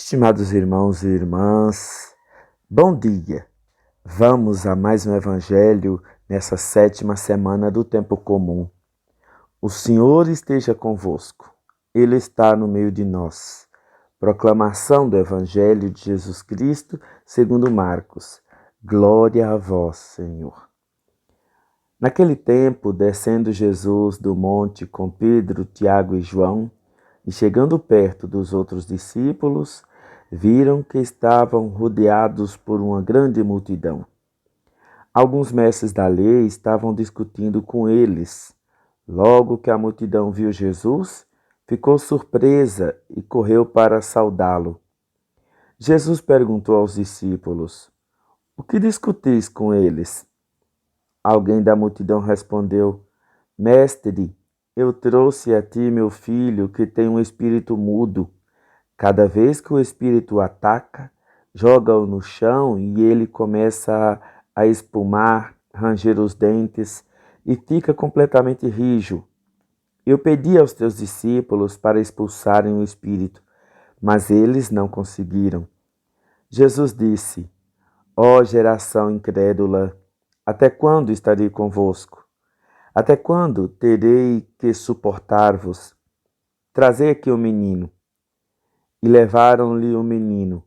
Estimados irmãos e irmãs, bom dia! Vamos a mais um Evangelho nessa 7ª semana do Tempo Comum. O Senhor esteja convosco, Ele está no meio de nós. Proclamação do Evangelho de Jesus Cristo segundo Marcos. Glória a vós, Senhor. Naquele tempo, descendo Jesus do monte com Pedro, Tiago e João, e chegando perto dos outros discípulos, viram que estavam rodeados por uma grande multidão. Alguns mestres da lei estavam discutindo com eles. Logo que a multidão viu Jesus, ficou surpresa e correu para saudá-lo. Jesus perguntou aos discípulos: "O que discutis com eles?" Alguém da multidão respondeu: "Mestre, eu trouxe a ti meu filho que tem um espírito mudo. Cada vez que o espírito o ataca, joga-o no chão e ele começa a espumar, ranger os dentes e fica completamente rijo. Eu pedi aos teus discípulos para expulsarem o espírito, mas eles não conseguiram." Jesus disse: "Ó geração incrédula, até quando estarei convosco? Até quando terei que suportar-vos? Trazei aqui o menino." E levaram-lhe o menino.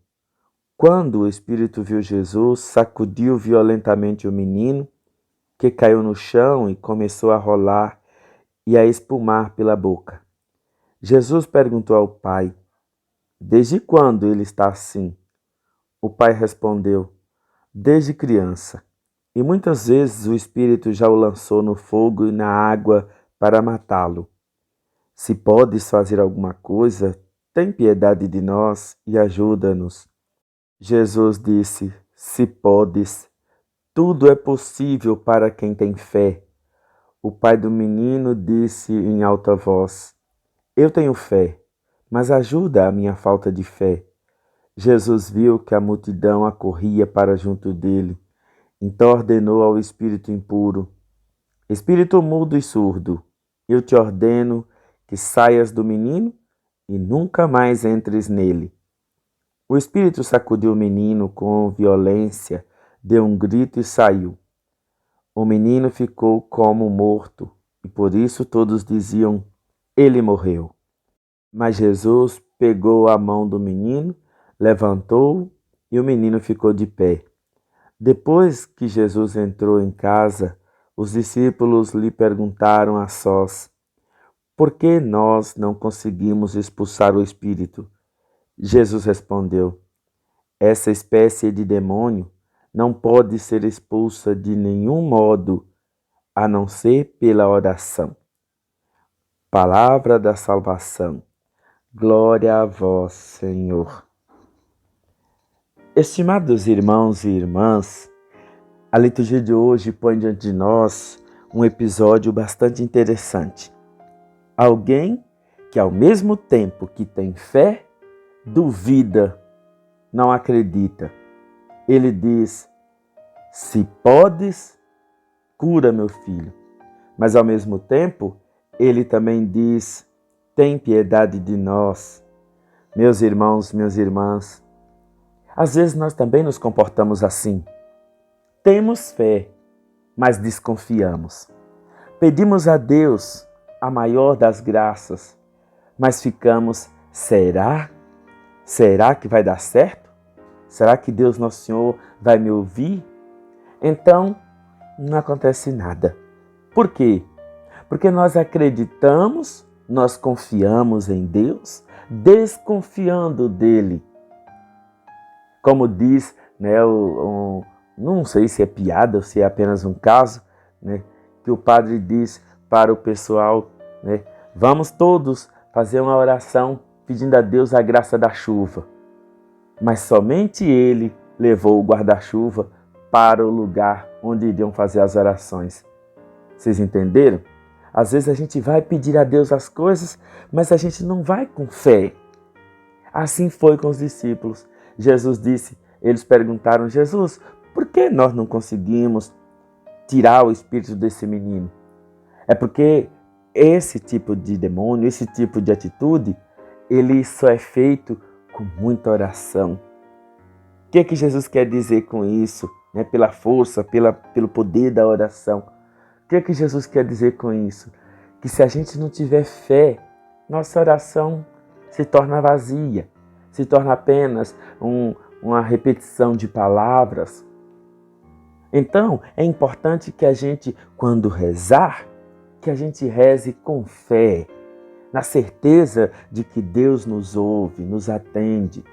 Quando o espírito viu Jesus, sacudiu violentamente o menino, que caiu no chão e começou a rolar e a espumar pela boca. Jesus perguntou ao pai: "Desde quando ele está assim?" O pai respondeu: "Desde criança. E muitas vezes o espírito já o lançou no fogo e na água para matá-lo. Se podes fazer alguma coisa, tem piedade de nós e ajuda-nos." Jesus disse: "Se podes, tudo é possível para quem tem fé." O pai do menino disse em alta voz: "Eu tenho fé, mas ajuda a minha falta de fé." Jesus viu que a multidão acorria para junto dele. Então ordenou ao espírito impuro: "Espírito mudo e surdo, eu te ordeno que saias do menino e nunca mais entres nele." O espírito sacudiu o menino com violência, deu um grito e saiu. O menino ficou como morto, e por isso todos diziam: "Ele morreu." Mas Jesus pegou a mão do menino, levantou-o e o menino ficou de pé. Depois que Jesus entrou em casa, os discípulos lhe perguntaram a sós: "Por que nós não conseguimos expulsar o espírito?" Jesus respondeu: "Essa espécie de demônio não pode ser expulsa de nenhum modo, a não ser pela oração." Palavra da salvação. Glória a vós, Senhor. Estimados irmãos e irmãs, a liturgia de hoje põe diante de nós um episódio bastante interessante. Alguém que, ao mesmo tempo que tem fé, duvida, não acredita. Ele diz: "Se podes, cura meu filho." Mas, ao mesmo tempo, ele também diz: "Tem piedade de nós." Meus irmãos, minhas irmãs, às vezes nós também nos comportamos assim. Temos fé, mas desconfiamos. Pedimos a Deus a maior das graças, mas ficamos: será? Será que vai dar certo? Será que Deus Nosso Senhor vai me ouvir? Então, não acontece nada. Por quê? Porque nós acreditamos, nós confiamos em Deus, desconfiando dele. Como diz, não sei se é piada ou se é apenas um caso, que o padre diz para o pessoal, "Vamos todos fazer uma oração pedindo a Deus a graça da chuva." Mas somente ele levou o guarda-chuva para o lugar onde iriam fazer as orações. Vocês entenderam? Às vezes a gente vai pedir a Deus as coisas, mas a gente não vai com fé. Assim foi com os discípulos. Jesus disse, eles perguntaram: "Jesus, por que nós não conseguimos tirar o espírito desse menino?" É porque esse tipo de demônio, esse tipo de atitude, ele só é feito com muita oração. O que é que Jesus quer dizer com isso? Pela força, pelo poder da oração. O que é que Jesus quer dizer com isso? Que se a gente não tiver fé, nossa oração se torna vazia, se torna apenas uma repetição de palavras. Então, é importante que a gente, quando rezar, que a gente reze com fé, na certeza de que Deus nos ouve, nos atende.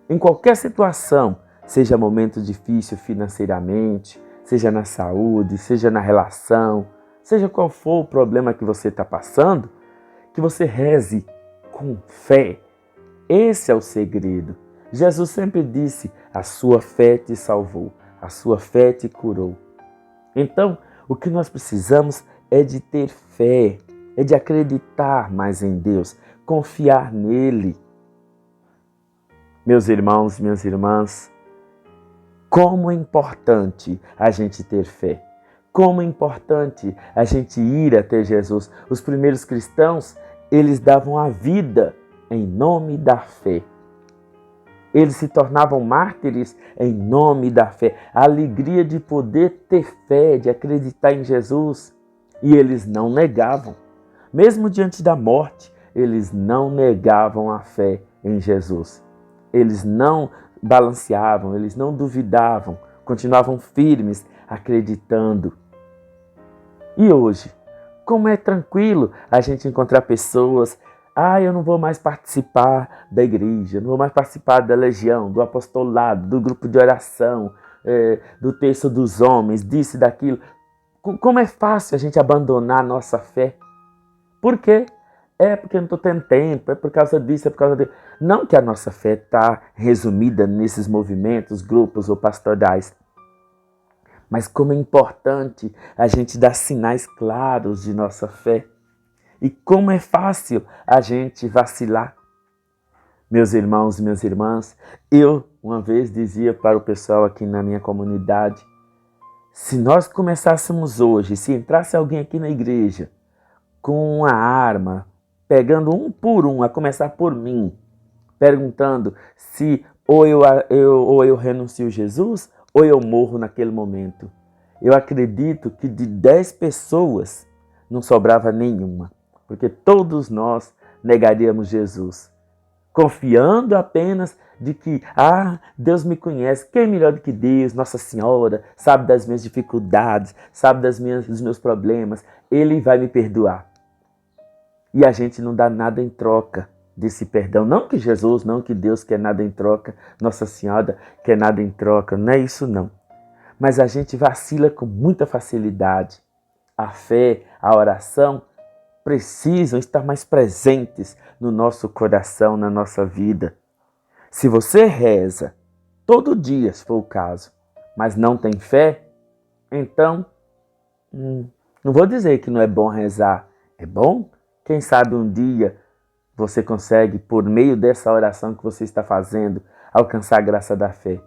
Em qualquer situação, seja momento difícil financeiramente, seja na saúde, seja na relação, seja qual for o problema que você está passando, que você reze com fé. Esse é o segredo. Jesus sempre disse, a sua fé te salvou, a sua fé te curou. Então, o que nós precisamos é de ter fé, é de acreditar mais em Deus, confiar nele. Meus irmãos, minhas irmãs, como é importante a gente ter fé. Como é importante a gente ir até Jesus. Os primeiros cristãos, eles davam a vida em nome da fé. Eles se tornavam mártires em nome da fé. A alegria de poder ter fé, de acreditar em Jesus. E eles não negavam. Mesmo diante da morte, eles não negavam a fé em Jesus. Eles não balanceavam, eles não duvidavam, continuavam firmes, acreditando. E hoje, como é tranquilo a gente encontrar pessoas, eu não vou mais participar da igreja, não vou mais participar da legião, do apostolado, do grupo de oração, do terço dos homens, disso e daquilo. Como é fácil a gente abandonar a nossa fé. Por quê? É porque eu não estou tendo tempo, é por causa disso, é por causa disso. Não que a nossa fé está resumida nesses movimentos, grupos ou pastorais. Mas como é importante a gente dar sinais claros de nossa fé. E como é fácil a gente vacilar. Meus irmãos e minhas irmãs, eu uma vez dizia para o pessoal aqui na minha comunidade, se nós começássemos hoje, se entrasse alguém aqui na igreja com uma arma, pegando um por um, a começar por mim, perguntando se ou eu renuncio a Jesus ou eu morro naquele momento. Eu acredito que de 10 pessoas não sobrava nenhuma, porque todos nós negaríamos Jesus, confiando apenas de que, Deus me conhece, quem é melhor do que Deus, Nossa Senhora, sabe das minhas dificuldades, sabe dos meus problemas, Ele vai me perdoar. E a gente não dá nada em troca desse perdão. Não que Jesus, não que Deus quer nada em troca, Nossa Senhora quer nada em troca, não é isso não. Mas a gente vacila com muita facilidade. A fé, a oração precisam estar mais presentes no nosso coração, na nossa vida. Se você reza todo dia, se for o caso, mas não tem fé, então não vou dizer que não é bom rezar. É bom? Quem sabe um dia você consegue, por meio dessa oração que você está fazendo, alcançar a graça da fé.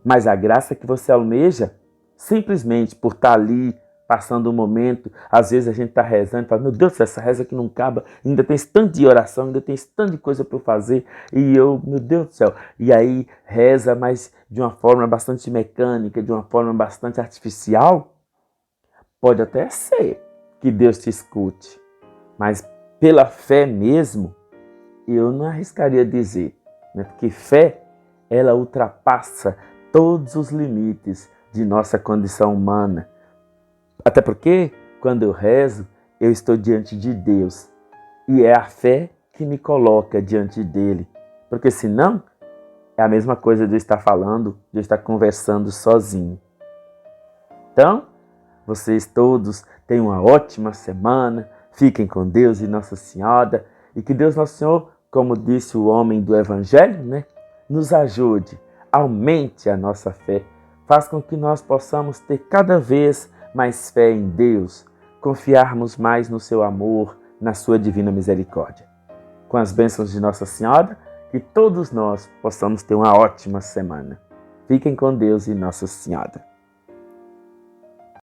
Mas a graça que você almeja, simplesmente por estar ali, passando um momento, às vezes a gente está rezando e fala, meu Deus, essa reza que não acaba, ainda tem esse tanto de oração, ainda tem esse tanto de coisa para eu fazer, e eu, meu Deus do céu, e aí reza, mas de uma forma bastante mecânica, de uma forma bastante artificial, pode até ser que Deus te escute, mas pela fé mesmo, eu não arriscaria dizer, né? Porque fé, ela ultrapassa todos os limites de nossa condição humana. Até porque, quando eu rezo, eu estou diante de Deus. E é a fé que me coloca diante dele. Porque senão, é a mesma coisa de eu estar falando, de eu estar conversando sozinho. Então, vocês todos tenham uma ótima semana. Fiquem com Deus e Nossa Senhora. E que Deus Nosso Senhor, como disse o homem do Evangelho, né, nos ajude, aumente a nossa fé. Faz com que nós possamos ter cada vez mais fé em Deus, confiarmos mais no seu amor, na sua divina misericórdia. Com as bênçãos de Nossa Senhora, que todos nós possamos ter uma ótima semana. Fiquem com Deus e Nossa Senhora.